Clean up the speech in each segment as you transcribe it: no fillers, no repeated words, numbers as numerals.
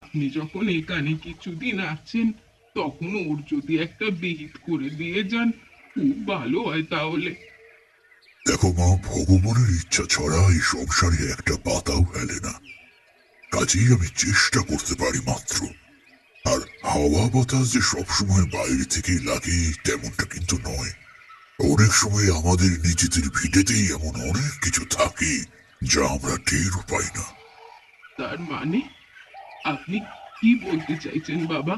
আপনি যখন এখানে কিছুদিন আছেন, তখন ওর যদি একটা বিহিত করে দিয়ে যান, খুব ভালো হয় তাহলে। দেখো মা, ভগবানের ইচ্ছা ছাড়া এই সংসারে একটা পাতাও ফেলে না। কাজেই আমি চেষ্টা করতে পারি মাত্র। আর হাওয়া বাতাস যে সবসময় বাইরে থেকেই লাগে তেমনটা কিন্তু নয়। অনেক সময় আমাদের নিজেদের ভিটেতেই এমন অনেক কিছু থাকে যা আমরা টেরও পাই না। তার মানে আপনি কি বলতে চাইছেন বাবা?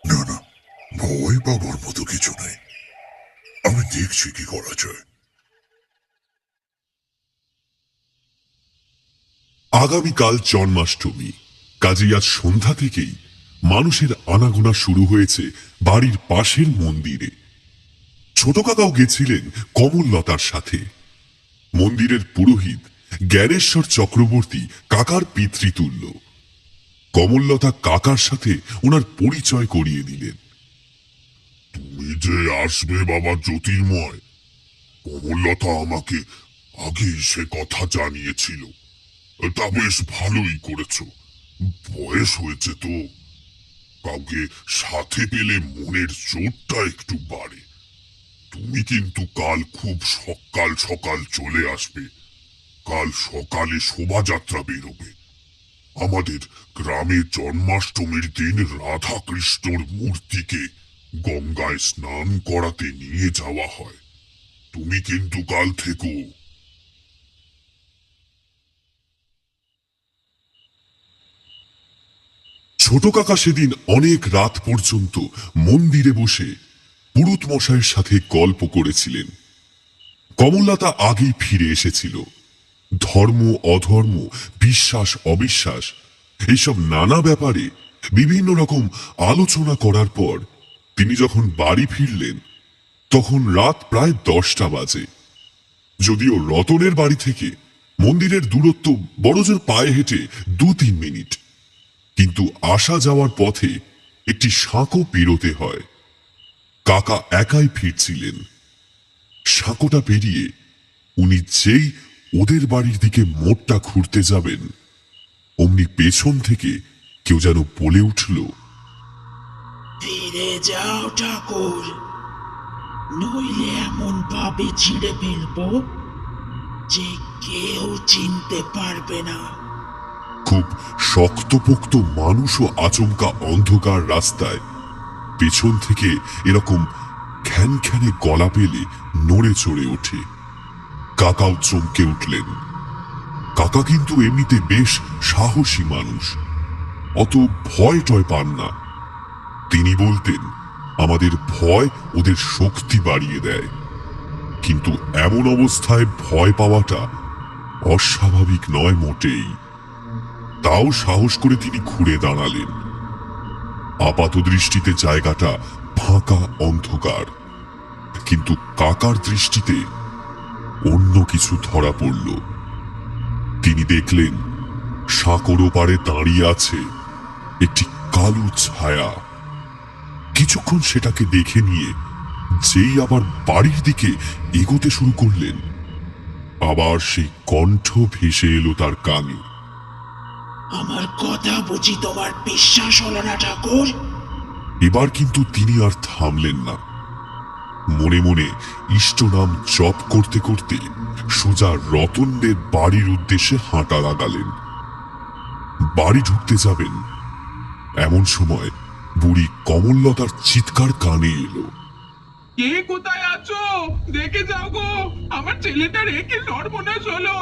না না, ভয় পাবার মতো কিছু নেই। আমি দেখছি কি করা যায়। আগামীকাল জন্মাষ্টমী, কাজেই আজ সন্ধ্যা থেকেই মানুষের আনাগোনা শুরু হয়েছে বাড়ির পাশের মন্দিরে। ছোট কাকাও গেছিলেন কমললতার সাথে। মন্দিরের পুরোহিত জ্ঞানেশ্বর চক্রবর্তী কাকার পিতৃতুল্য। কমললতা কাকার সাথে ওনার পরিচয় করিয়ে দিলেন। তুমি যে আসবে বাবা জ্যোতির্ময়, কমললতা আমাকে আগেই সে কথা জানিয়েছিল। তা বেশ ভালোই করেছো। বয়স হয়েছে তো, কাউকে সাথে পেলে মনের জোরটা একটু বাড়ে। তুমি কিন্তু কাল খুব সকাল সকাল চলে আসবে। কাল সকালে শোভাযাত্রা বেরোবে। আমাদের গ্রামে জন্মাষ্টমীর দিন রাধা কৃষ্ণর মূর্তিকে গঙ্গায় স্নান করাতে নিয়ে যাওয়া হয়। তুমি কিন্তু কাল থেকো। ছোট কাকা সেদিন অনেক রাত পর্যন্ত মন্দিরে বসে পুরুত মশাইয়ের সাথে গল্প করেছিলেন। কমললতা আগেই ফিরে এসেছিল। ধর্ম অধর্ম, বিশ্বাস অবিশ্বাস, এইসব নানা ব্যাপারে বিভিন্ন রকম আলোচনা করার পর তিনি যখন বাড়ি ফিরলেন, তখন রাত প্রায় 10টা বাজে। যদিও রতনের বাড়ি থেকে মন্দিরের দূরত্ব বড়জোর পায়ে হেঁটে 2-3 মিনিট, কিন্তু আসা যাওয়ার পথে একটি সাঁকো পেরোতে হয়। কাকা একাই ফিরছিলেন। সাঁকোটা পেরিয়ে উনি যেই ওদের বাড়ির দিকে মোড়টা ঘুরতে যাবেন, অমনি পেছন থেকে কেউ যেন বলে উঠল, ফিরে যাও ঠাকুর, নইলে এমন ভাবে ছিঁড়ে ফেলবো যে কেউ চিনতে পারবে না। খুব শক্তপোক্ত মানুষও আচমকা অন্ধকার রাস্তায় পেছন থেকে এরকম খ্যানখ্যানে গলা পেলে নড়ে চড়ে ওঠে। কাকাও চমকে উঠলেন। কাকা কিন্তু এমনিতে বেশ সাহসী মানুষ, অত ভয় টয় পান না। তিনি বলতেন, আমাদের ভয় ওদের শক্তি বাড়িয়ে দেয়, কিন্তু এমন অবস্থায় ভয় পাওয়াটা অস্বাভাবিক নয় মোটেই। তাও সাহস করে তিনি ঘুরে দাঁড়ালেন। আপাত দৃষ্টিতে জায়গাটা ফাঁকা অন্ধকার, কিন্তু কাকার দৃষ্টিতে অন্য কিছু ধরা পড়ল। তিনি দেখলেন সাঁকোর ওপারে দাঁড়িয়ে আছে একটি কালো ছায়া। কিছুক্ষণ সেটাকে দেখে নিয়ে যেই আবার বাড়ির দিকে এগোতে শুরু করলেন, আবার সেই কণ্ঠ ভেসে এলো তার কানে। আমার কথা বুঝি তোমার বিশ্বাস হলো না ঠাকুর? এবার কিন্তু তিনি আর থামলেন না। মনে মনে ইষ্ট নাম জপ করতে করতে সোজা রতনদের বাড়ির উদ্দেশ্যে হাঁটা লাগালেন। বাড়ি ঢুকতে যাবেন, এমন সময় বুড়ি কমললতার চিৎকার কানে এলো। কে কোথায় আছো? দেখে যাও গো, আমার ছেলেটা রেখে সর্বনাশ হলো।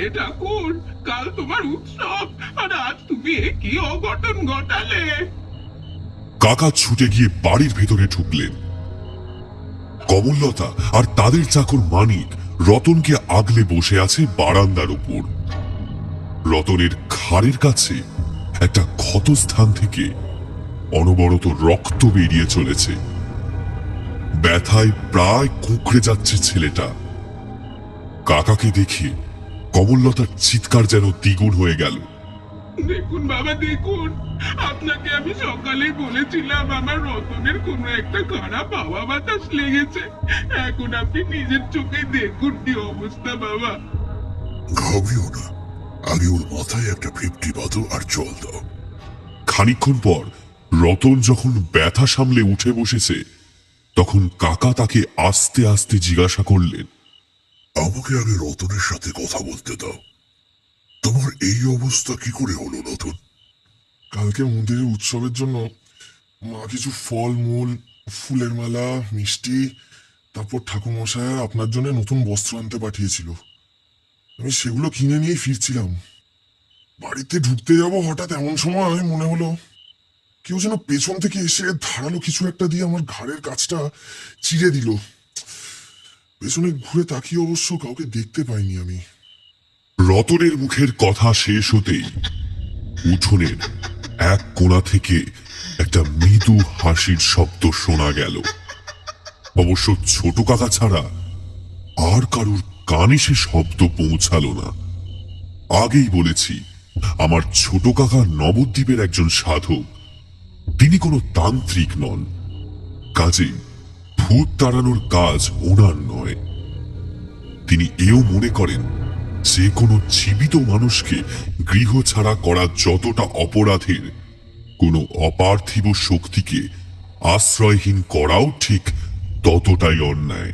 এ ঠাকুর, কাল তোমার উৎসব, আর আজ তুমি এ কি অঘটন ঘটালে? কাকা ছুটে গিয়ে বাড়ির ভেতরে ঢুকলেন। কমললতা আর তাদের চাকর মানিক রতনকে আগলে বসে আছে বারান্দার উপর। রতনের ঘাড়ের কাছে একটা ক্ষতস্থান থেকে অনবরত রক্ত বেরিয়ে চলেছে। ব্যথায় প্রায় কুঁকড়ে যাচ্ছে ছেলেটা। কাকাকে দেখে কমললতার চিৎকার যেন দ্বিগুণ হয়ে গেল। দেখুন বাবা, দেখুন, আপনাকে আমি সকালে বলেছিলাম আমার রতনের কোনো একটা খারাপ হাওয়া বাতাস লেগেছে। এখন আপনি নিজের চোখে দেখুন কি অবস্থা বাবা। ঘামিও না, আগে ওর মাথায় একটা 50 বাঁধো আর জল দাও। খানিকক্ষণ পর রতন যখন ব্যথা সামলে উঠে বসেছে, তখন কাকা তাকে আস্তে আস্তে জিজ্ঞাসা করলেন, আমাকে আগে রতনের সাথে কথা বলতে দাও। তোমার এই অবস্থা কি করে হলো রতন? কালকে মন্দিরের উৎসবের জন্য মা কিছু ফল মূল, ফুলের মালা, মিষ্টি, তারপর ঠাকুরমশাই আর আপনার জন্য নতুন বস্ত্র আনতে পাঠিয়েছিল। আমি সেগুলো কিনে নিয়ে ফিরছিলাম। বাড়িতে ঢুকতে যাব, হঠাৎ এমন সময় মনে হলো কেউ যেন পেছন থেকে এসে ধারালো কিছু একটা দিয়ে আমার ঘাড়ের কাছটা চিড়ে দিল। পেছনে ঘুরে তাকিয়ে অবশ্য কাউকে দেখতে পাইনি আমি। রতনের মুখের কথা শেষ হতেই উঠোনের এক কোণা থেকে একটা মৃদু হাসির শব্দ শোনা গেল। অবশ্য ছোট কাকা ছাড়া আর কারুর কানে সে শব্দ পৌঁছালো না। আগেই বলেছি, আমার ছোট কাকা নবদ্বীপের একজন সাধক। তিনি কোনো তান্ত্রিক নন, কাজেই ভূত তাড়ানোর কাজ ওনার নয়। তিনি এও মনে করেন যে কোনো জীবিত মানুষকে গৃহ ছাড়া করা যতটা অপরাধের, কোনো অপার্থিব শক্তিকে আশ্রয়হীন করাও ঠিক ততটাই অন্যায়।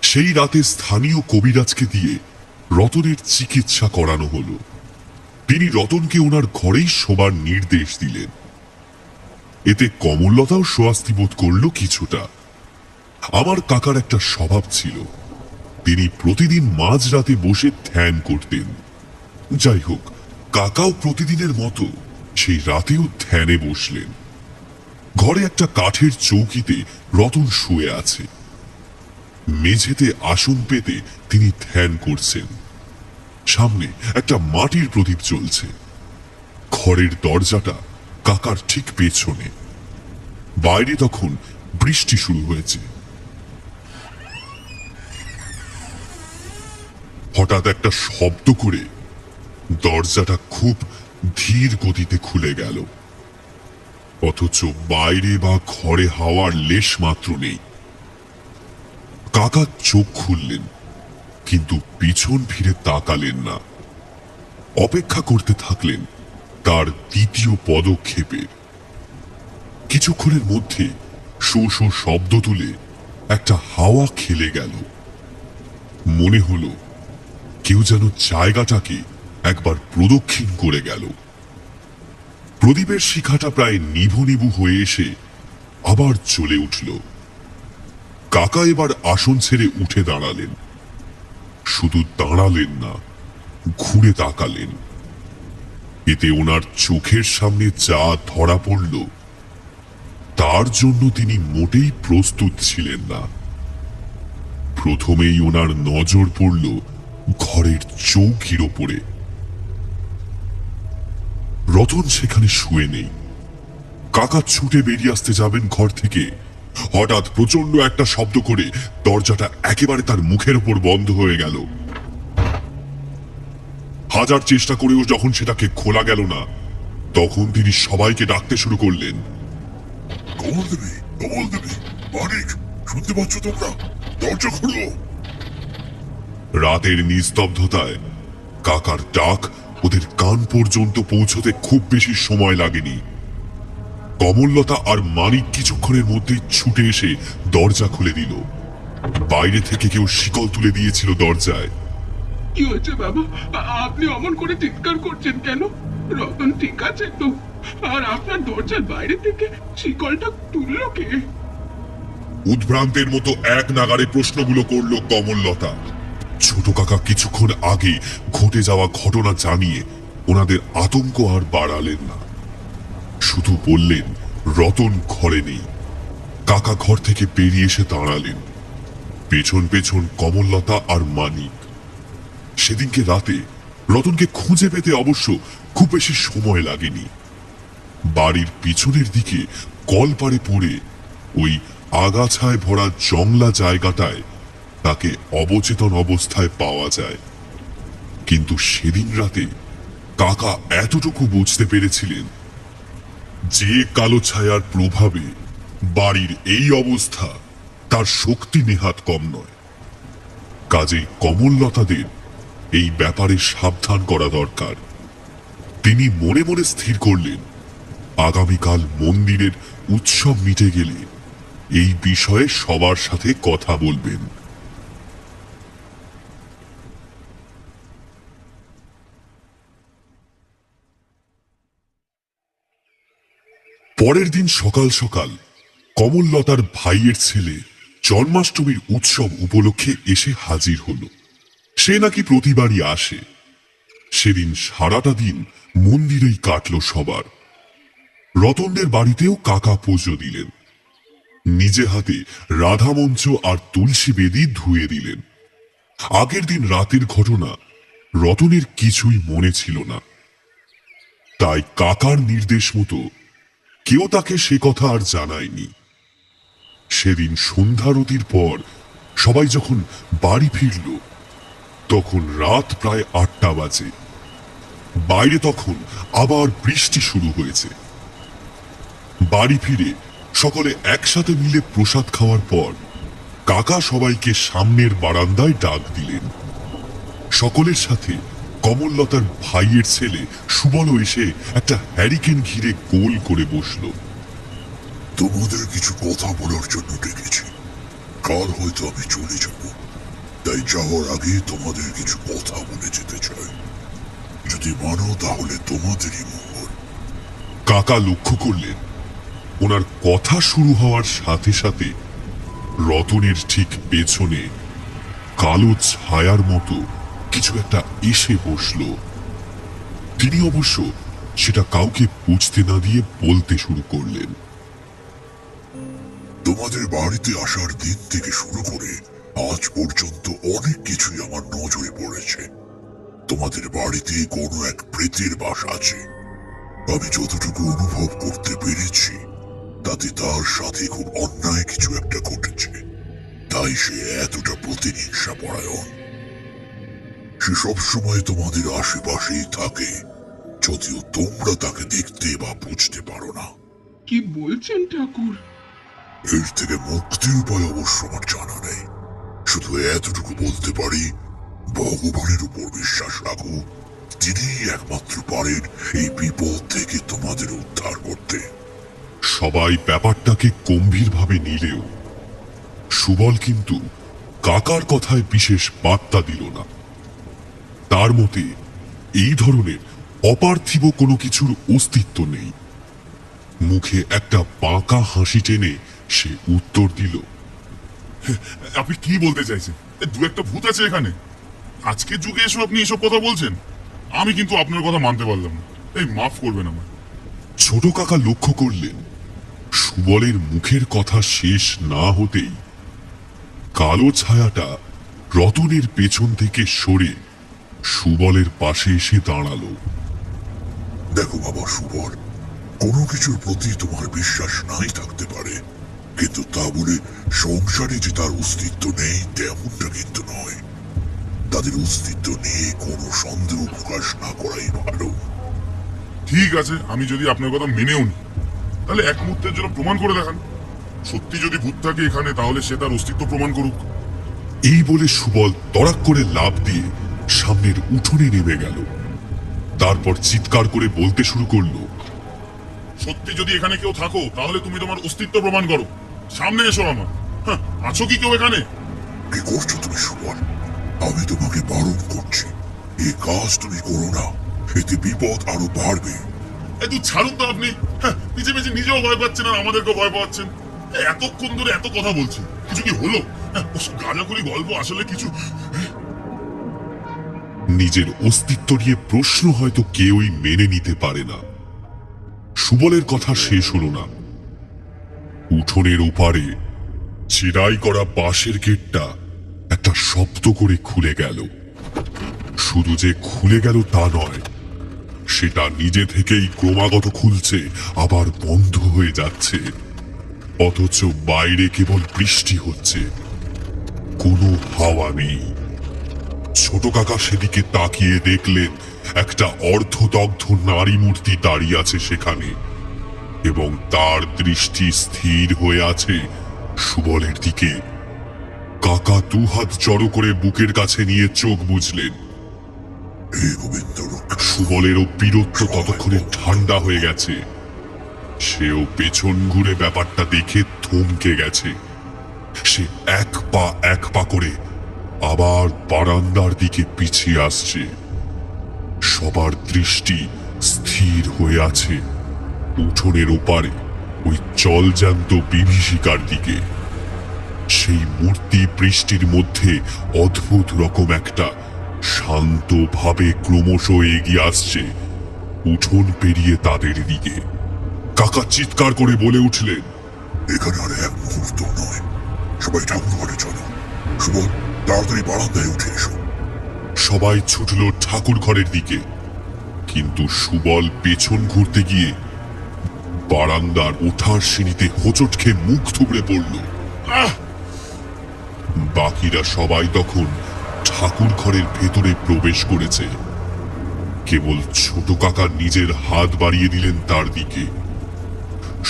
সেই রাতে স্থানীয় কবিরাজকে দিয়ে রতনের চিকিৎসা করানো হলো। তিনি রতনকে ওনার ঘরেই শোবার নির্দেশ দিলেন। এতে কমললতাও স্বস্তি বোধ করল কিছুটা। আমার কাকার একটা স্বভাব ছিল, তিনি প্রতিদিন মাঝরাতে বসে ধ্যান করতেন। যাই হোক, কাকাও প্রতিদিনের মতো সেই রাতেও ধ্যানে বসলেন। ঘরে একটা কাঠের চৌকিতে রতন শুয়ে আছে। মেঝেতে আসন পেতে তিনি ধ্যান করছেন। সামনে একটা মাটির প্রদীপ জ্বলছে। ঘরের দরজাটা কাকার ঠিক পেছনে। বাইরে তখন বৃষ্টি শুরু হয়েছে। হঠাৎ একটা শব্দ করে দরজাটা খুব ধীর গতিতে খুলে গেল, অথচ বাইরে বা ঘরে হাওয়ার লেশ মাত্র নেই। কাকা চোখ খুললেন, কিন্তু পিছন ফিরে তাকালেন না। অপেক্ষা করতে থাকলেন তার দ্বিতীয় পদক্ষেপের। কিছুক্ষণের মধ্যে শো শো শব্দ তুলে একটা হাওয়া খেলে গেল। মনে হলো কেউ যেন জায়গাটাকে একবার প্রদক্ষিণ করে গেল। প্রদীপের শিখাটা প্রায় নিভু নিভু হয়ে এসে আবার জ্বলে উঠল। কাকা এবার আসন ছেড়ে উঠে দাঁড়ালেন। শুধু দাঁড়ালেন না, ঘুরে তাকালেন। এতে ওনার চোখের সামনে যা ধরা পড়ল তার জন্য তিনি মোটেই প্রস্তুত ছিলেন না। প্রথমেই ওনার নজর পড়ল ঘরের চৌকির ওপরে। রতন সেখানে শুয়ে নেই। কাকা ছুটে বেরিয়ে আসতে যাবেন ঘর থেকে, হঠাৎ প্রচন্ড একটা শব্দ করে দরজাটা একেবারে তার মুখের উপর বন্ধ হয়ে গেল। হাজার চেষ্টা করেও যখন সেটাকে খোলা গেল না, তখন তিনি সবাইকে ডাকতে শুরু করলেন, কমল দেবী, কমল দেবী, মানিক, শুনতে পাচ্ছ তোমরা? দরজা খোলো। রাতের নিস্তব্ধতায় কাকার ডাক ওদের কান পর্যন্ত পৌঁছতে খুব বেশি সময় লাগেনি। কমললতা আর মানিক কিছুক্ষণের মধ্যেই ছুটে এসে দরজা খুলে দিল। বাইরে থেকে কেউ শিকল তুলে দিয়েছিল দরজায়। কি হয়েছে বাবা? আপনি অমন করে চিৎকার করছেন কেন? রতন ঠিক আছে তো? আর আপনার দরজার বাইরে থেকে শিকলটা তুললো কে? উদ্ভ্রান্তের মতো এক নাগাড়ে প্রশ্নগুলো করল কমললতা। ছোট কাকা কিছুক্ষণ আগে ঘটে যাওয়া ঘটনা জানিয়ে ওনাদের আতঙ্ক আর বাড়ালেন না, শুধু বললেন রতন ঘরে নেই। কাকা ঘর থেকে বেরিয়ে এসে দাঁড়ালেন, পেছন পেছন কমললতা আর মানিক। সেদিনকে রাতে রতনকে খুঁজে পেতে অবশ্য খুব বেশি সময় লাগেনি। বাড়ির পিছনের দিকে কলপাড়ে পড়ে ওই আগাছায় ভরা জংলা জায়গাটায় তাকে অবচেতন অবস্থায় পাওয়া যায়। কিন্তু সেদিন রাতে কাকা এতটুকু বুঝতে পেরেছিলেন যে কালো ছায়ার প্রভাবে বাড়ির এই অবস্থা, তার শক্তি নেহাত কম নয়। কাজেই কমললতাদের এই ব্যাপারে সাবধান করা দরকার। তিনি মনে মনে স্থির করলেন আগামীকাল মন্দিরের উৎসব মিটে গেলে এই বিষয়ে সবার সাথে কথা বলবেন। পরের দিন সকাল সকাল কমললতার ভাইয়ের ছেলে জন্মাষ্টমীর উৎসব উপলক্ষে এসে হাজির হলো। সে নাকি প্রতিবারই আসে। সেদিন সারাটা দিন মন্দিরেই কাটল সবার। রতনদের বাড়িতেও কাকা পুজো দিলেন। নিজে হাতে রাধামঞ্চ আর তুলসী বেদি ধুয়ে দিলেন। আগের দিন রাতের ঘটনা রতনের কিছুই মনে ছিল না, তাই কাকার নির্দেশ মতো কেউ তাকে সে কথা আর জানায়নি। সেদিন সন্ধ্যারতির পর সবাই যখন বাড়ি ফিরল তখন রাত প্রায় ৮টা বাজে। বাইরে তখন আবার বৃষ্টি শুরু হয়েছে। বাড়ি ফিরে সকলে একসাথে মিলে প্রসাদ খাওয়ার পর কাকা সবাইকে সামনের বারান্দায় ডাক দিলেন। সকলের সাথে কমললতার ভাইয়ের ছেলে সুবলও এসে একটা হ্যারিকেন ঘিরে গোল করে বসল। তোমাদের কিছু কথা বলার জন্য ডেকেছি। কাল হয়তো আমি চলে যাব, তাই যাওয়ার আগে তোমাদের কিছু কথা বলে যেতে চাই। যদি মানো তাহলে তোমাদেরই মঙ্গল। কাকা লক্ষ্য করলেন ওনার কথা শুরু হওয়ার সাথে সাথে রতনের ঠিক পেছনে কালো ছায়ার মতো কিছু একটা এসে বসল। তিনি অবশ্য সেটা কাউকে বুঝতে না দিয়ে বলতে শুরু করলেন, তোমাদের বাড়িতে আসার দিন থেকে শুরু করে আজ পর্যন্ত অনেক কিছুই আমার নজরে পড়েছে। তোমাদের বাড়িতে কোনো এক প্রেতের বাস আছে। আমি যতটুকু অনুভব করতে পেরেছি তাতে তার সাথে খুব অন্যায় কিছু একটা ঘটেছে, তাই সে এতটা প্রতিহিংসা পরায়ণ। সে সবসময় তোমাদের আশেপাশেই থাকে, যদিও তোমরা তাকে দেখতে বা বুঝতে পারো না। কি বলছেন ঠাকুর? এর থেকে মুক্তির উপায় অবশ্য আমার জানা নেই। শুধু এতটুকু বলতে পারি, ভগবানের উপর বিশ্বাস রাখো। তিনি একমাত্র পারেন এই বিপদ থেকে তোমাদের উদ্ধার করতে। সবাই ব্যাপারটাকে গম্ভীরভাবে নিলেও সুবল কিন্তু কাকার কথায় বিশেষ বার্তা দিল না। তার মতে এই ধরনের অপার্থিব কোনো কিছুর অস্তিত্ব নেই। মুখে একটা বাঁকা হাসি টেনে সে উত্তর দিল, আপনি কি বলতে চাইছেন? দু একটা ভূত আছে এখানে? আজকের যুগে এসব আপনি এসব কথা বলছেন? আমি কিন্তু আপনার কথা মানতে পারলাম না। এই মাফ করবেন আমায়। ছোট কাকা লক্ষ্য করলেন সুবলের মুখের কথা শেষ না হতেই কালো ছায়াটা রতনের পেছন থেকে সরে সুবলের পাশে এসে দাঁড়ালো। দেখো বাবা সুবল, কোনো কিছুর প্রতি তোমার বিশ্বাস নাই থাকতে পারে, কিন্তু তা বলে সংসারে যে তার অস্তিত্ব নেই তেমনটা কিন্তু নয়। তাদের অস্তিত্ব নিয়ে কোনো সন্দেহ প্রকাশ না করাই ভালো। ঠিক আছে, আমি যদি আপনার কথা মেনেও নি, তাহলে এক মুহূর্তের জন্য প্রমাণ করে দেখান। সত্যি যদি ভূত থাকে এখানে, তাহলে সে তার অস্তিত্ব প্রমাণ করুক। এই বলে সুবল তড়াক করে লাফ দিয়ে সামনের উঠোনে নেমে গেল। তারপর চিৎকার করে বলতে শুরু করলো, সত্যি যদি এখানে কেউ থাকো, তাহলে তুমি তোমার অস্তিত্ব প্রমাণ করো। সামনে এসো আমার। হ্যাঁ, আছো কি কেউ এখানে? কি করছো তুমি সুবল? আমি তোমাকে বারণ করছি, এই কাজ তুমি করো না, এতে বিপদ আরো বাড়বে। তুই ছাড়ুন তো আপনি। হ্যাঁ, পিছে পিছে নিজেও ভয় পাচ্ছেন আর আমাদেরকেও ভয় পাচ্ছেন। এতক্ষণ ধরে এত কথা বলছি, কিছু কি হলো? ওসব গাঁজাখুরি গল্প আসলে কিছু। নিজের অস্তিত্ব নিয়ে প্রশ্ন হয়তো কেউই মেনে নিতে পারে না। সুবলের কথা শেষ হলো না। উঠোনের ওপারে চিরাই করা বাঁশের গেটটা একটা শব্দ করে খুলে গেল। শুধু যে খুলে গেল তা নয়, সেটা নিজে থেকেই ক্রমাগত খুলছে আবার বন্ধ হয়ে যাচ্ছে, অথচ বাইরে কেবল বৃষ্টি হচ্ছে, কোনো হাওয়া নেই। ছোট কাকা সেদিকে তাকিয়ে দেখলেন একটা অর্ধদগ্ধ নারী মূর্তি দাঁড়িয়ে আছে সেখানে, এবং তার দৃষ্টি স্থির হয়ে আছে সুবলের দিকে। কাকা দুহাত জড়ো করে বুকের কাছে নিয়ে চোখ বুঝলেন। সুবলেরও বীরত্ব ততক্ষণে ঠান্ডা হয়ে গেছে। সেও পেছন ঘুরে ব্যাপারটা দেখে থমকে গেছে। সে এক পা করে আবার বারান্দার দিকে পিছিয়ে আসছে। সবার দৃষ্টি স্থির হয়ে আছে উঠোনের ওপারে ওই জলজ্যান্ত বিভীষিকার দিকে। সেই মূর্তি বৃষ্টির মধ্যে অদ্ভুত রকম একটা শান্তভাবে ক্রমশ এগিয়ে আসছে উঠোন পেরিয়ে তাদের দিকে। কাকা চিৎকার করে বলে উঠলেন, এখানে আর এক মুহূর্ত নয়, সবাই ঠাকুর ঘরে চলো। সুবল, তাড়াতাড়ি বারান্দায় উঠে এসো। সবাই ছুটল ঠাকুর ঘরের দিকে, কিন্তু সুবল পেছন ঘুরতে গিয়ে বারান্দার ওঠার সিঁড়িতে হোঁচট খেয়ে মুখ থুবড়ে পড়ল। বাকিরা সবাই তখন ঠাকুর ঘরের ভেতরে প্রবেশ করেছে। কেবল ছোট কাকা নিজের হাত বাড়িয়ে দিলেন তার দিকে।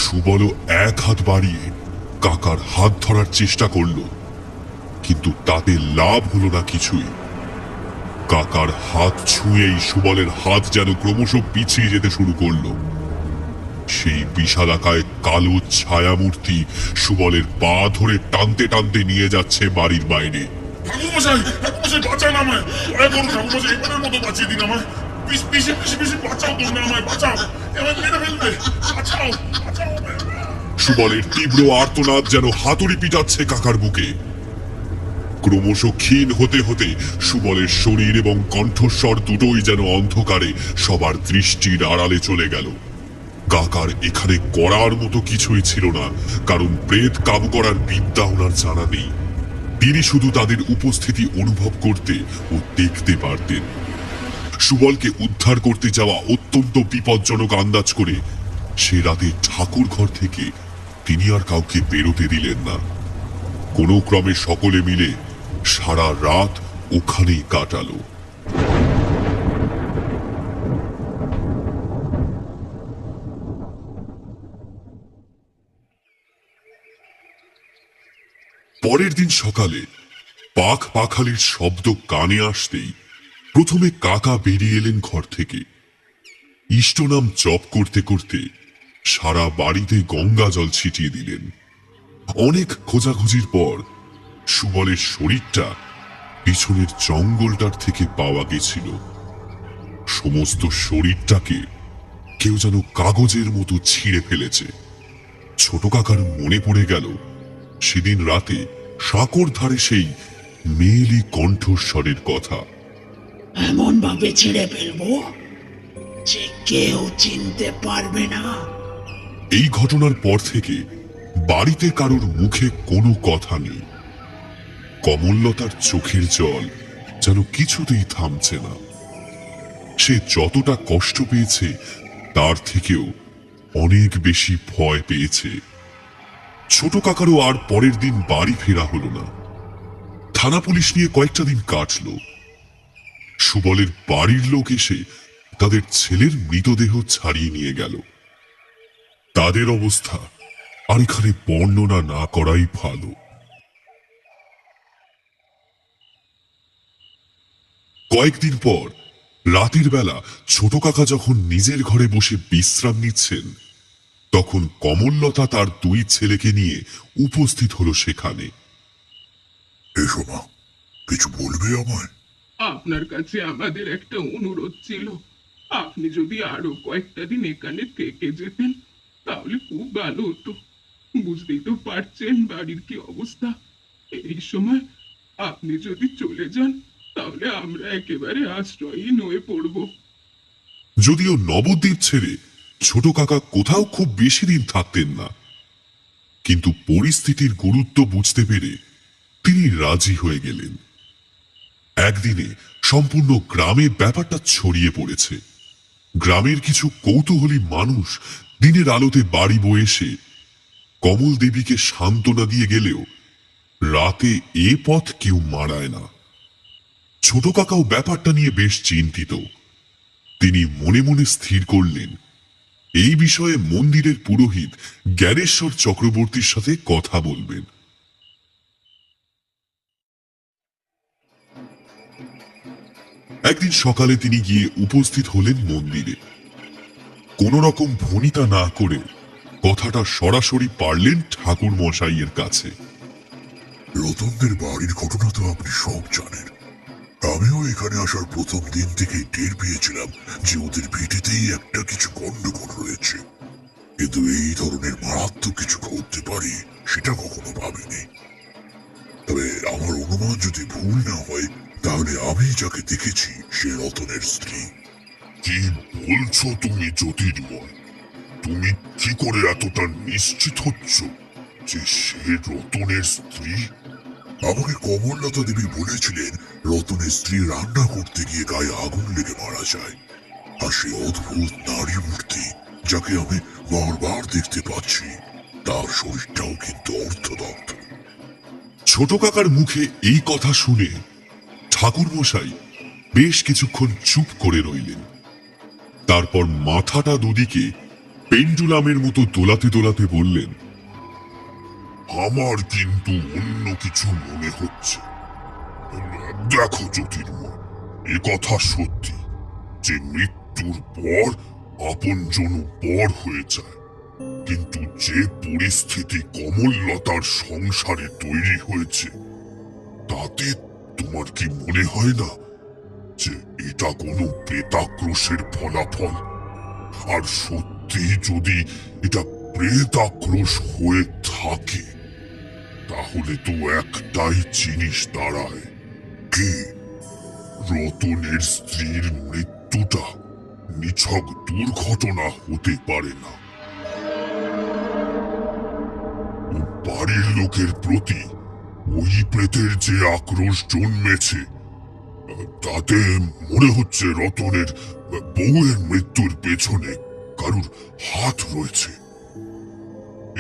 সুবলও এক হাত বাড়িয়ে কাকার হাত ধরার চেষ্টা করল, কিন্তু তাতে লাভ হলো না কিছুই। কাকার হাত ছুঁয়েই সুবলের হাত যেন ক্রমশ পিছিয়ে যেতে শুরু করলো। সেই বিশালাকায় কালো ছায়ামূর্তি সুবলের পা ধরে টানতে টানতে নিয়ে যাচ্ছে বাড়ির বাইরে। ঠাকুরমশাই, ঠাকুরমশাই বাঁচান আমায়, দয়া করুন ঠাকুরমশাই, এবারের মতো বাঁচিয়ে দিন আমায়। পিছে বাঁচাও, তোমরা আমায় বাঁচাও, আমায় মেরে ফেলবে, বাঁচাও, বাঁচাও আমায়। সুবলের তীব্র আর্তনাদ যেন হাতুড়ি পিটাচ্ছে কাকার বুকে। ক্রমশ ক্ষীণ হতে হতে সুবলের শরীর এবং কণ্ঠস্বর দুটোই যেন অন্ধকারে সবার দৃষ্টির আড়ালে চলে গেল। কাকার এখানে করার মতো কিছুই ছিল না, কারণ প্রেত কাবু করার বিদ্যা ওনার জানা নেই। তিনি শুধু তাদের উপস্থিতি অনুভব করতে ও দেখতে পারতেন। সুবলকে উদ্ধার করতে যাওয়া অত্যন্ত বিপজ্জনক আন্দাজ করে সে রাতে ঠাকুর ঘর থেকে তিনি আর কাউকে বেরোতে দিলেন না। কোনো ক্রমে সকলে মিলে সারা রাত ওখানেই কাটালো। পরের দিন সকালে পাখ পাখালির শব্দ কানে আসতেই প্রথমে কাকা বেরিয়ে এলেন ঘর থেকে। ইষ্টনাম জপ করতে করতে সারা বাড়িতে গঙ্গা জল ছিটিয়ে দিলেন। অনেক খোঁজাখুঁজির পর সুবলের শরীরটা পিছনের জঙ্গলটার থেকে পাওয়া গেছিল। সমস্ত শরীরটাকে কেউ যেন কাগজের মতো ছিঁড়ে ফেলেছে। ছোট কাকার মনে পড়ে গেল সেদিন রাতে সাঁকোর ধারে সেই মেয়েলি কণ্ঠস্বরের কথা। এমন ভাবে ছিঁড়ে ফেলবো যে কেউ চিনতে পারবে না। এই ঘটনার পর থেকে বাড়িতে কারোর মুখে কোনো কথা নেই। কমললতার চোখের জল যেন কিছুতেই থামছে না। সে যতটা কষ্ট পেয়েছে তার থেকেও অনেক বেশি ভয় পেয়েছে। ছোট কাকারও আর পরের দিন বাড়ি ফেরা হলো না। থানা পুলিশ নিয়ে কয়েকটা দিন কাটলো। সুবলের বাড়ির লোক এসে তাদের ছেলের মৃতদেহ ছাড়িয়ে নিয়ে গেল। তাদের অবস্থা আর এখানে বর্ণনা না করাই ভালো। কয়েকদিন পর রাতের বেলা ছোট কাকা যখন নিজের ঘরে বসে বিশ্রাম নিচ্ছেন, তখন কমললতা তার দুই ছেলেকে নিয়ে উপস্থিত হলো সেখানে। এসো মা, কিছু বলবে আমায়? আপনার কাছে আমাদের একটা অনুরোধ ছিল। আপনি যদি আরো কয়েকটা দিন এখানে থেকে যেতেন তাহলে খুব ভালো হতো। বুঝতেই তো পারছেন বাড়ির কি অবস্থা। এই সময় আপনি যদি চলে যান তাহলে আমরা একেবারে আশ্রয়হীন হয়ে পড়ব। যদিও নবদ্বীপ ছেড়ে ছোট কাকা কোথাও খুব বেশি দিন থাকতেন না, কিন্তু পরিস্থিতির গুরুত্ব বুঝতে পেরে তিনি রাজি হয়ে গেলেন। একদিনে সম্পূর্ণ গ্রামে ব্যাপারটা ছড়িয়ে পড়েছে। গ্রামের কিছু কৌতূহলী মানুষ দিনের আলোতে বাড়ি বয়ে এসে কমল দেবীকে সান্ত্বনা দিয়ে গেলেও রাতে এ পথ কেউ মারায় না। ছোট কাকাও ব্যাপারটা নিয়ে বেশ চিন্তিত। তিনি মনে মনে স্থির করলেন এই বিষয়ে মন্দিরের পুরোহিত জ্ঞানেশ্বর চক্রবর্তীর সাথে কথা বলবেন। একদিন সকালে তিনি গিয়ে উপস্থিত হলেন মন্দিরে। কোন রকম ভনিতা না করে কথাটা সরাসরি পারলেন ঠাকুর মশাইয়ের কাছে। রতনদের বাড়ির ঘটনা তো আপনি সব জানেন। আমিও এখানে আসার প্রথম দিন থেকেই টের পেয়েছিলাম যে ওদের ভিটেতেই একটা কিছু গন্ডগোল রয়েছে, কিন্তু এই ধরনের মারাত্মক কিছু ঘটতে পারে সেটা কখনো ভাবিনি। তবে আমার অনুমান যদি ভুল না হয়, তাহলে আমি যাকে দেখেছি সে রতনের স্ত্রী। কি বলছো তুমি জ্যোতির্ময়? তুমি কি করে এতটা নিশ্চিত হচ্ছ যে সে রতনের স্ত্রী? আমাকে কমললতা দেবী বলেছিলেন রতনের স্ত্রী রান্না করতে গিয়ে গায়ে আগুন লেগে মারা যায়, আর সেই অদ্ভুত নারী মূর্তি যাকে আমি বারবার দেখতে পাচ্ছি তার শরীরটাও কিন্তু অর্থদগ্ধ। ছোট কাকার মুখে এই কথা শুনে ঠাকুর মশাই বেশ কিছুক্ষণ চুপ করে রইলেন। তারপর মাথাটা দুদিকে পেন্ডুলামের মতো দোলাতে দোলাতে বললেন, আমার কিন্তু অন্য কিছু মনে হচ্ছে। দেখো জ্যোতির্ময়, এ কথা সত্যি যে মৃত্যুর পর আপনজন পর হয়ে যায়, কিন্তু যে পরিস্থিতি কমললতার সংসারে তৈরি হয়েছে তাতে তোমার কি মনে হয় না যে এটা কোনো প্রেতাক্রোশের ফলাফল? আর সত্যি যদি এটা প্রেতাক্রোশ হয়ে থাকে, তাহলে তো একটাই জিনিস দাঁড়ায়, কি রতনের স্ত্রীর মৃত্যুটা নিছক দুর্ঘটনা হতে পারে না। বাড়ির লোকের প্রতি ওই প্রেতের যে আক্রোশ জন্মেছে, তাতে মনে হচ্ছে রতনের বউয়ের মৃত্যুর পেছনে কারুর হাত রয়েছে।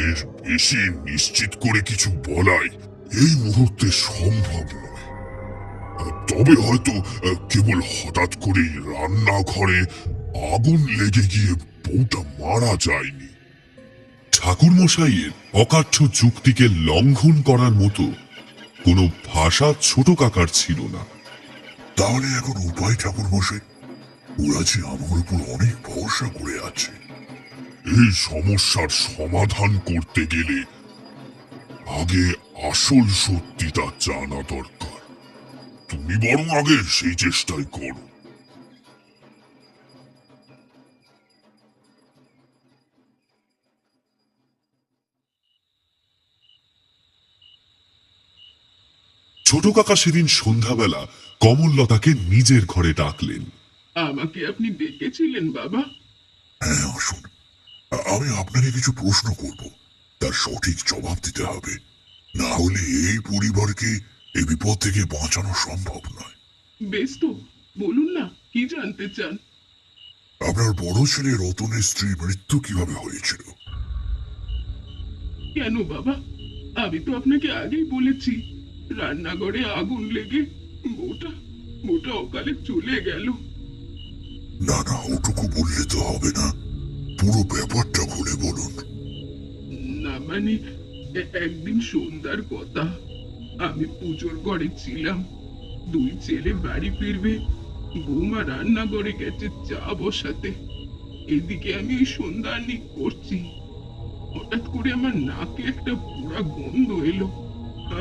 এর বেশি নিশ্চিত করে কিছু বলাই এই মুহূর্তে সম্ভব নয়। তবে হয়তো কেবল হঠাৎ করেই রান্নাঘরে আগুন লেগে গিয়ে বউটা মারা যায়নি। ঠাকুর মশাইয়ের অকাঠ্য যুক্তিকে লঙ্ঘন করার মতো কোনো ভাষা ছোট কাকার ছিল না। তাহলে এখন উপায় ঠাকুর মশাই? ওরা যে আমার উপর অনেক ভরসা করে আছে। এই সমস্যার সমাধান করতে গেলে আগে আসল সত্যিটা জানা দরকার। তুমি বরং আগে সেই চেষ্টাই করো। ছোট কাকা সেদিন সন্ধ্যাবেলা কমললতাকে নিজের ঘরে ডাকলেন। আমাকে আপনি ডেকেছিলেন বাবা? হ্যাঁ, আসুন। আমি আপনাকে কিছু প্রশ্ন করব, তার সঠিক জবাব দিতে হবে, না হলে এই পরিবারকে এই বিপদ থেকে বাঁচানো সম্ভব নয়। বেশ তো, বলুন না, কি জানতে চান? আপনার বড় ছেলে রতনের স্ত্রীর মৃত্যু কিভাবে হয়েছিল? কেন বাবা? আমি তো আপনাকে আগেই বলেছি, রান্নাঘরে আগুন লেগে বউটা বউটা অকালে চলে গেল। না না, ওটুকু বললে তো হবে না, পুরো ব্যাপারটা খুলে বলুন। না মানে, একদিন সন্ধ্যার কথা, আমি পুজোর ঘরে ছিলাম। দুই ছেলে বাড়ি ফিরবে, বৌমা রান্নাঘরে গেছে চা বসাতে। এদিকে আমি ওই সন্ধ্যানি করছি, হঠাৎ করে আমার নাকে একটা পোড়া গন্ধ এলো।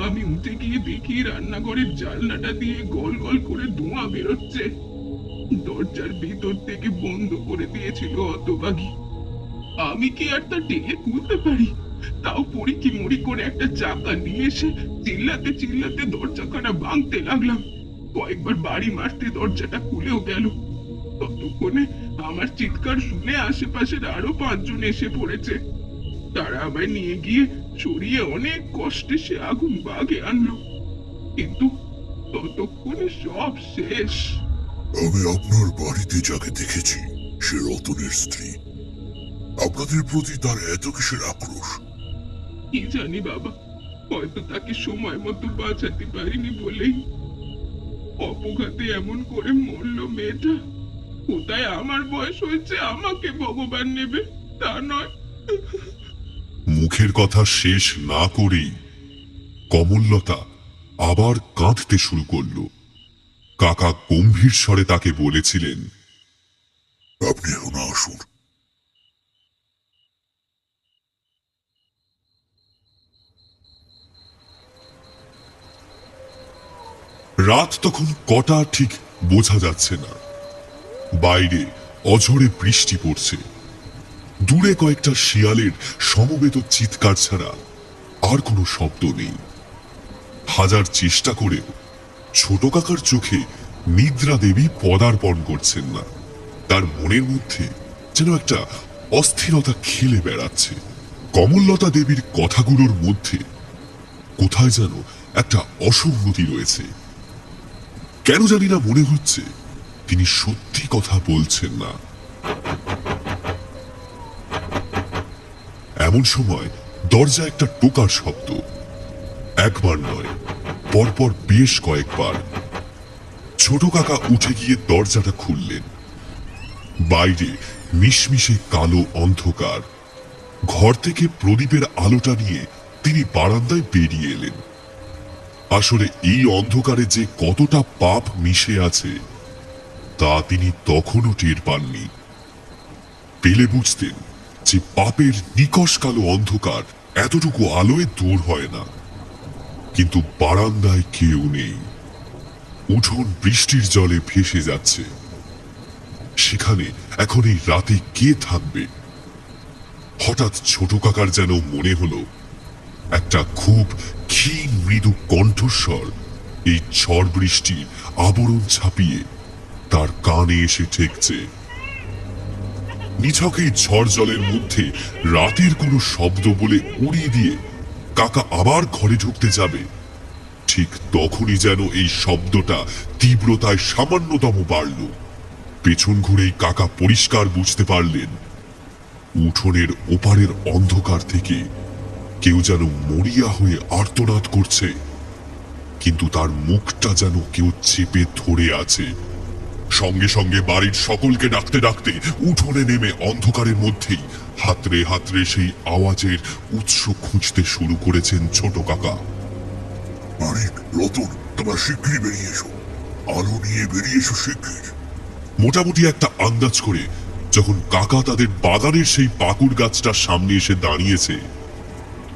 আমি উঠে গিয়ে দেখি রান্নাঘরের জানলাটা দিয়ে গল গল করে ধোঁয়া বেরোচ্ছে। দরজার ভিতর থেকে বন্ধ করে দিয়েছিল হতভাগী। আমি কি আর তা টেনে খুলতে পারি? তাও পড়ি মরি করে একটা চাকা নিয়ে এসে চিল্লাতে চিল্লাতে দরজাখানা ভাঙতে লাগলাম। কয়েকবার বাড়ি মারতে দরজাটা খুলেও গেল। ততক্ষণে আমার চিৎকার শুনে আশেপাশের আরো 5 জন এসে পড়েছে। তারা আমায় নিয়ে গিয়ে সরিয়ে অনেক কষ্টে সে আগুন বাগে আনলো, কিন্তু ততক্ষণে সব শেষ। আমি আপনার বাড়িতে যাকে দেখেছি সে রতনের স্ত্রী। আপনাদের প্রতি তার এত কিসের আক্রোশ? কি জানি বাবা, হয়তো তাকে সময় মতো বাঁচাতে পারিনি বলেই অপঘাতে এমন করে মরলো মেয়েটা। কোথায় আমার বয়স হয়েছে আমাকে ভগবান নেবে তা নয়। মুখের কথা শেষ না করেই কমললতা আবার কাঁদতে শুরু করল। কাকা গম্ভীর স্বরে তাকে বলেছিলেন, আপনি এখন আসুন। রাত তখন কটা ঠিক বোঝা যাচ্ছে না। বাইরে অঝোরে বৃষ্টি পড়ছে। দূরে কয়েকটা শিয়ালের সমবেত চিৎকার ছাড়া আর কোনো শব্দ নেই। হাজার চেষ্টা করেও ছোট কাকার চোখে নিদ্রা দেবী পদার্পণ করছেন না। তার মনের মধ্যে যেন একটা অস্থিরতা খেলে বেড়াচ্ছে। কমললতা দেবীর কথাগুলোর মধ্যে কোথায় যেন একটা অসঙ্গতি রয়েছে। কেন জানি না মনে হচ্ছে তিনি সত্যি কথা বলছেন না। এমন সময় দরজা একটা টোকার শব্দ, একবার নয়, পরপর বেশ কয়েকবার। ছোট কাকা উঠে গিয়ে দরজাটা খুললেন। বাইরে মিশমিশে কালো অন্ধকার। ঘর থেকে প্রদীপের আলোটা নিয়ে তিনি বারান্দায় বেরিয়ে এলেন। আসলে এই অন্ধকারে যে কতটা পাপ মিশে আছে তা তিনি তখনও টের পাননি। পেলে বুঝতেন যে পাপের নিকষ কালো অন্ধকার এতটুকু আলোয় দূর হয় না। কিন্তু বারান্দায় কেউ নেই। উঠোন বৃষ্টির জলে ভেসে যাচ্ছে। সেখানে এখন এই রাতে কে থাকবে? হঠাৎ ছোট কাকার যেন মনে হলো একটা খুব ক্ষীণ মৃদু কণ্ঠস্বর এই ঝড় বৃষ্টির আবরণ ছাপিয়ে তার কানে এসে ঠেকছে। নিছক এই ঝড় জলের মধ্যে রাতের কোনো শব্দ বলে উড়িয়ে দিয়ে কাকা আবার ঘরে ঢুকতে যাবে, ঠিক তখনই যেন এই শব্দটা তীব্রতায় সামান্যতম বাড়ল। পেছন ঘুরেই কাকা পরিষ্কার বুঝতে পারলেন উঠোনের ওপারের অন্ধকার থেকে কেউ যেন মরিয়া হয়ে আর্তনাদ করছে, কিন্তু তার মুখটা যেন কেউ চেপে ধরে আছে। সঙ্গে সঙ্গে বাড়ির সকলকে ডাকতে ডাকতে উঠোনে নেমে অন্ধকারের মধ্যেই হাতড়ে হাতড়ে সেই আওয়াজের উৎস খুঁজতে শুরু করেছেন ছোট কাকা। মানিক, রতন, তোমরা শিগগিরই বেরিয়ে এসো। আলো নিয়ে বেরিয়ে এসো শিগগির। মোটামুটি একটা আন্দাজ করে যখন কাকা তাদের বাগানের সেই পাকুড় গাছটার সামনে এসে দাঁড়িয়েছে,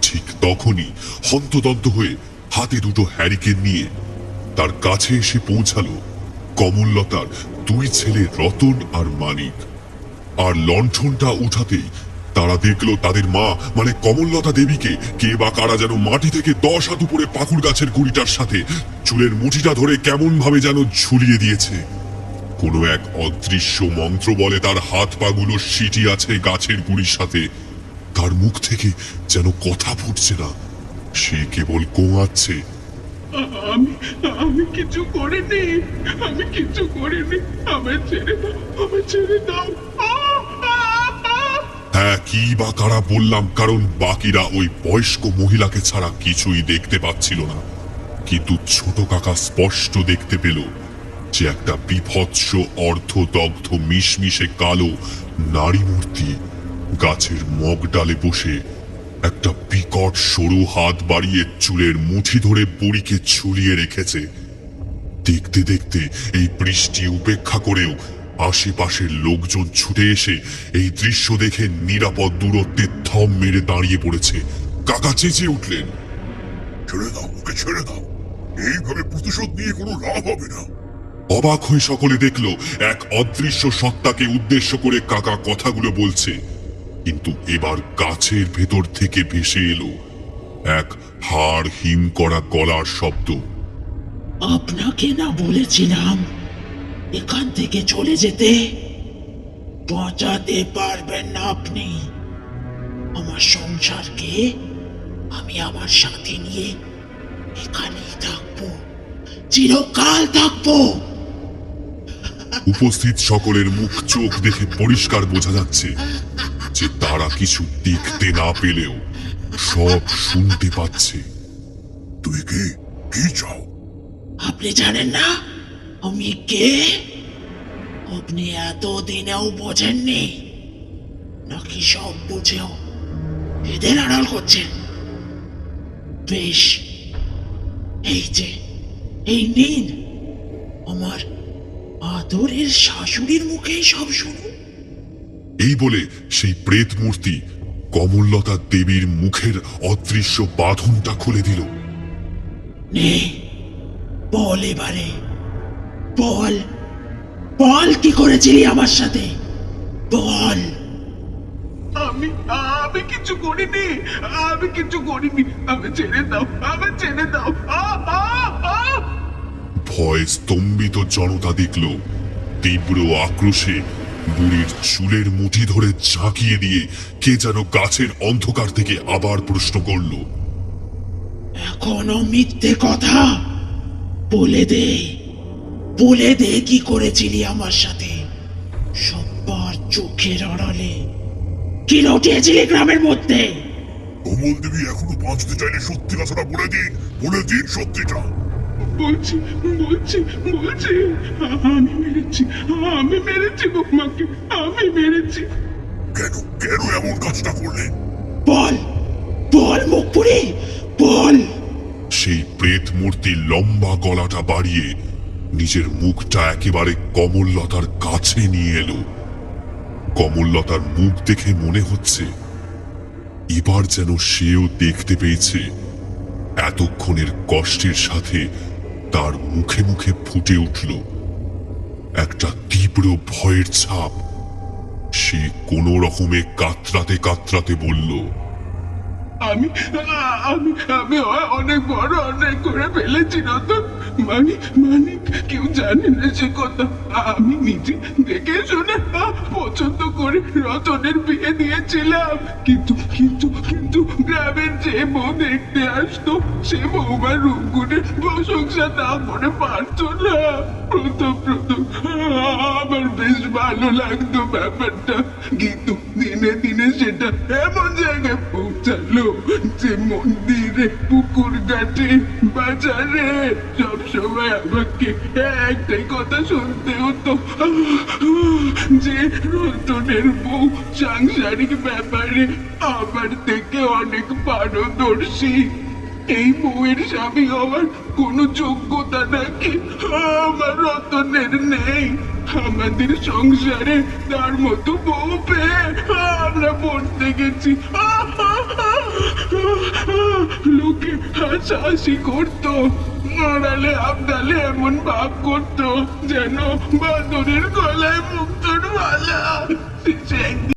ঠিক তখনই হন্তদন্ত হয়ে হাতে দুটো হ্যারিকেন নিয়ে তার কাছে এসে পৌঁছালো কমললতার দুই ছেলে রতন আর মানিক। আর লণ্ঠনটা উঠাতেই তারা দেখলো তাদের মা মানে কমললতা দেবীকে কে বা কারা যেন মাটি থেকে 10 হাত উপরে পাকুড় গাছের গুড়িটার সাথে চুলের মুঠিটা ধরে কেমন ভাবে যেন ঝুলিয়ে দিয়েছে। কোনো এক অদৃশ্য মন্ত্র বলে তার হাত পাগুলো সিটি আছে গাছের গুড়ির সাথে। তার মুখ থেকে যেন কথা ফুটছে না, সে কেবল গোঙাচ্ছে। আমি আমি কিছু করিনি, আমি কিছু করিনি, আমায় ছেড়ে দাও, আমায় ছেড়ে দাও। হ্যাঁ, কি বা কারা বললাম, কারণ বাকিরা ওই বয়স্ক মহিলাকে ছাড়া কিছুই দেখতে পাচ্ছিল না। কিন্তু ছোট কাকা স্পষ্ট দেখতে পেল যে একটা বিভৎস অর্ধদগ্ধ মিশমিশে কালো নারী মূর্তি গাছের মগডালে বসে একটা বিকট সরু হাত বাড়িয়ে চুলের মুঠি ধরে বুড়িকে ঝুলিয়ে রেখেছে। দেখতে দেখতে এই বৃষ্টি উপেক্ষা করেও আশেপাশের লোকজন ছুটে এসে এই দৃশ্য দেখে নিরাপদ দূরত্বে থম মেরে দাঁড়িয়ে পড়েছে। কাকা চেঁচিয়ে উঠলেন, ছেড়ে দাও, ওকে ছেড়ে দাও। এইভাবে প্রতিশোধ নিয়ে কোনো লাভ হবে না। অবাক হয়ে সকলে দেখল এক অদৃশ্য সত্তাকে উদ্দেশ্য করে কাকা কথাগুলো বলছে। কিন্তু এবার গাছের ভেতর থেকে ভেসে এলো এক হাড় হিম করা গলার শব্দ। আপনাকে না বলেছিলাম এখান থেকে চলে যেতে? বাঁচাতে পারবেন না আপনি। আমার সংসারকে আমি আমার সাথে নিয়ে এখানেই থাকবো, চিরকাল থাকবো। উপস্থিত সকলের মুখ চোখ দেখে পরিষ্কার বোঝা যাচ্ছে যে তারা কিছু দেখতে না পেলেও সব শুনতে পাচ্ছে। তুই কে? কি চাও? আপনি জানেন না আমি কে? আপনি এতদিনেও বোঝেননি নাকি সব বুঝেও এদের আড়াল করছেন? বেশ, এই যে এই নিন আমার আদরের শাশুড়ির মুখেই সব শুনো। এই বলে সেই প্রেত মূর্তি কমললতা দেবীর মুখের অদৃশ্য বাঁধনটা খুলে দিল। নে বল এবারে, বল বল কি করেছিলি আমার সাথে, বল। আমি আমি কিছু করিনি, আমি কিছু করিনি, আমি ছেড়ে দাও, আমি ছেড়ে দাও। ভয় স্তম্ভিত জনতা দেখল তীব্র আক্রোশে বুড়ির চুলের মুঠি ধরে ঝাঁকিয়ে দিয়ে কে যেন গাছের অন্ধকার থেকে আবার প্রশ্ন করল, এখনো মিথ্যে কথা বলে দে, বলে দে কি করেছিলি আমার সাথে, সবার চোখের আড়ালে কি লটিয়েছিলি গ্রামের মধ্যে। কমল দেবী এখনো বাঁচতে চাইলে সত্যি কথাটা বলে দিন, বলে দিন সত্যিটা। বলছি বলছি বলছি, আমি মেরেছি, আমি মেরেছি বৌমাকে, আমি মেরেছি। কেন কেন এমন কাজটা করলেন? বল বল মুখ পুরি, বল। সেই প্রেত মূর্তি লম্বা গলাটা বাড়িয়ে নিজের মুখটা একেবারে কমললতার কাছে নিয়ে এলো। কমললতার মুখ দেখে মনে হচ্ছে এবার যেন সেও দেখতে পেয়েছে এতক্ষণের কষ্টের সাথে তার মুখে মুখে ফুটে উঠল একটা তীব্র ভয়ের ছাপ। সে কোনো রকমে কাতরাতে কাতরাতে বলল, আমি আমি আমি অনেক বড় অন্যায় করে ফেলেছি রতন। মানিক কেউ জানে না সে কথা। আমি নিজে দেখে শুনে পছন্দ করে রতনের বিয়ে দিয়েছিলাম, কিন্তু কিন্তু কিন্তু গ্রামের যে বউ দেখতে আসতো সে বৌমার রূপগুণের প্রশংসা না করে পারতো না। প্রথম আমার বেশ ভালো লাগতো ব্যাপারটা, কিন্তু দিনে দিনে সেটা এমন জায়গায় পৌঁছালো যে মন্দিরে, পুকুর ঘাটে, বাজারে সবসময় আমাকে একটাই কথা শুনতে হতো যে রতনের বউ সাংসারিক ব্যাপারে আমার থেকে অনেক পারদর্শী। এই বউয়ের স্বামী হওয়ার কোনো যোগ্যতা নাকি আমার রতনের নেই। আমাদের সংসারে তার মতো বউ পেয়ে আমরা পড়তে গেছি। লোকে হাসাহাসি করতো, আড়ালে আবদালে এমন ভাব করতো যেন বাঁদরের গলায় মুক্তোর মালা।